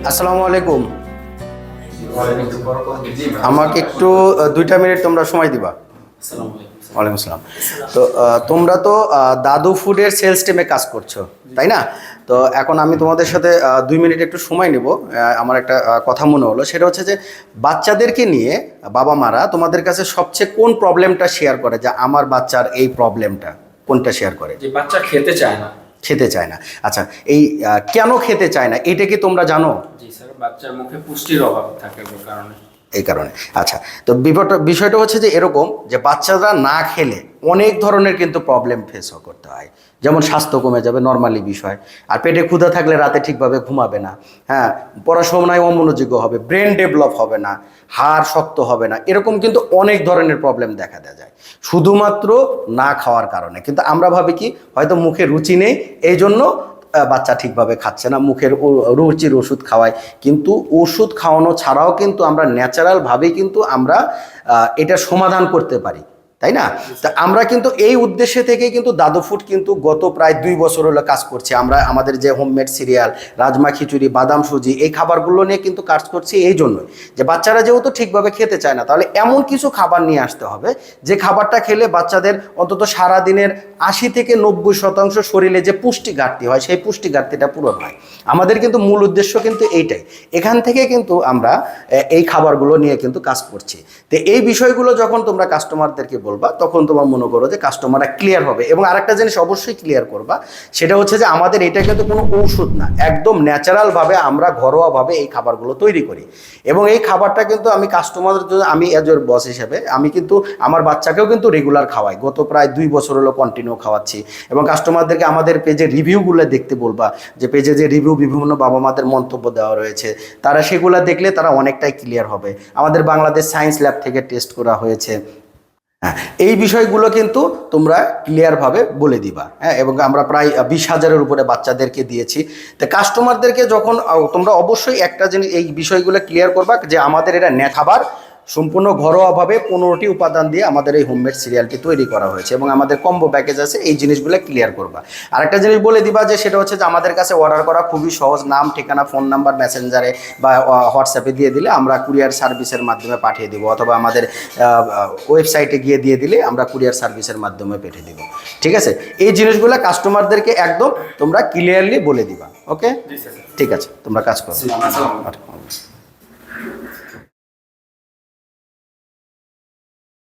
আসসালামু আলাইকুম। আমাকে একটু 2টা মিনিট তোমরা সময় দিবা। ওয়ালাইকুম আসসালাম। তো তোমরা তো দাদু ফুডের সেলস টিমে কাজ করছো, তাই না? তো এখন আমি তোমাদের সাথে 2 মিনিট একটু সময় নেব। আমার একটা কথা মনে হলো, সেটা হচ্ছে যে বাচ্চাদেরকে নিয়ে বাবা মারা তোমাদের কাছে সবচেয়ে কোন প্রবলেমটা শেয়ার করে, যে আমার বাচ্চার এই প্রবলেমটা কোনটা শেয়ার করে? যে বাচ্চা খেতে চায় না। খেতে চায় না। আচ্ছা, এই কেন খেতে চায় না এটা কি তোমরা জানো? জি স্যার, বাচ্চার মুখে পুষ্টির অভাব থাকে ওই কারণে। এই কারণে। আচ্ছা, তো বিষয়টা হচ্ছে যে এরকম, যে বাচ্চারা না খেলে অনেক ধরনের কিন্তু প্রবলেম ফেস করতে হয়। যেমন স্বাস্থ্য কমে যাবে, নর্মালি বিষয়। আর পেটে ক্ষুধা থাকলে রাতে ঠিকভাবে ঘুমাবে না। হ্যাঁ, পড়াশোনায় অমনোযোগ্য হবে, ব্রেন ডেভেলপ হবে না, হাড় শক্ত হবে না, এরকম কিন্তু অনেক ধরনের প্রবলেম দেখা দেওয়া যায় শুধুমাত্র না খাওয়ার কারণে। কিন্তু আমরা ভাবি কি হয়তো মুখে রুচি নেই, এই জন্য বাচ্চা ঠিকভাবে খাচ্ছে না, মুখের রুচির ওষুধ খাওয়ায়। কিন্তু ওষুধ খাওয়ানো ছাড়াও কিন্তু আমরা ন্যাচারালভাবেই কিন্তু আমরা এটা সমাধান করতে পারি, তাই না? তা আমরা কিন্তু এই উদ্দেশ্যে থেকে কিন্তু দাদু ফুড কিন্তু গত প্রায় 2 বছর হলো কাজ করছি। আমরা আমাদের যে হোমমেড সিরিয়াল, রাজমা খিচুড়ি, বাদাম সুজি, এই খাবারগুলো নিয়ে কিন্তু কাজ করছি এই জন্যই, যে বাচ্চারা যেহেতু ঠিকভাবে খেতে চায় না, তাহলে এমন কিছু খাবার নিয়ে আসতে হবে যে খাবারটা খেলে বাচ্চাদের অন্তত সারাদিনের 80 থেকে 90% শরীরে যে পুষ্টি ঘাটতি হয়, সেই পুষ্টি ঘাটতিটা পূরণ হয়। আমাদের কিন্তু মূল উদ্দেশ্য কিন্তু এইটাই। এখান থেকে কিন্তু আমরা এই খাবারগুলো নিয়ে কিন্তু কাজ করছি। তো এই বিষয়গুলো যখন তোমরা কাস্টমারদেরকে বলবা, তখন তোমার মনে করো যে কাস্টমাররা ক্লিয়ার হবে। এবং আরেকটা জিনিস অবশ্যই ক্লিয়ার করবা, সেটা হচ্ছে যে আমাদের এটা কিন্তু কোনো ঔষধ না, একদম ন্যাচারালভাবে আমরা ঘরোয়াভাবে এই খাবারগুলো তৈরি করি। এবং এই খাবারটা কিন্তু আমি কাস্টমারদের জন্য, আমি এজ এর বস হিসেবে আমি কিন্তু আমার বাচ্চাকেও কিন্তু রেগুলার খাওয়াই। গত প্রায় 2 বছর হলো কন্টিনিউ খাওয়াচ্ছি। এবং কাস্টমারদেরকে আমাদের পেজে রিভিউগুলো দেখতে বলবা, যে পেজে যে রিভিউ বিভিন্ন বাবা মাদের মন্তব্য দেওয়া রয়েছে, তারা সেগুলো দেখলে তারা অনেকটাই ক্লিয়ার হবে। আমাদের বাংলাদেশ সায়েন্স ল্যাব থেকে টেস্ট করা হয়েছে। হ্যাঁ, এই বিষয়গুলো কিন্তু তোমরা ক্লিয়ারভাবে বলে দিবা। হ্যাঁ, এবং আমরা প্রায় 20,000-এর উপরে বাচ্চাদেরকে দিয়েছি। তো কাস্টমারদেরকে যখন তোমরা অবশ্যই একটা জিনিস, এই বিষয়গুলো ক্লিয়ার করবা যে আমাদের এটা খাবার সম্পূর্ণ ঘরোয়াভাবে 15টি উপাদান দিয়ে আমাদের এই হোমমেড সিরিয়ালটি তৈরি করা হয়েছে, এবং আমাদের কম্বো প্যাকেজ আছে। এই জিনিসগুলো ক্লিয়ার করবা। আরেকটা জিনিস বলে দিবা, যে সেটা হচ্ছে যে আমাদের কাছে অর্ডার করা খুবই সহজ। নাম, ঠিকানা, ফোন নাম্বার মেসেঞ্জারে বা হোয়াটসঅ্যাপে দিয়ে দিলে আমরা কুরিয়ার সার্ভিসের মাধ্যমে পাঠিয়ে দেবো, অথবা আমাদের ওয়েবসাইটে গিয়ে দিয়ে দিলে আমরা কুরিয়ার সার্ভিসের মাধ্যমে পাঠিয়ে দেবো। ঠিক আছে? এই জিনিসগুলো কাস্টমারদেরকে একদম তোমরা ক্লিয়ারলি বলে দিবা। ওকে, ঠিক আছে, তোমরা কাজ করো।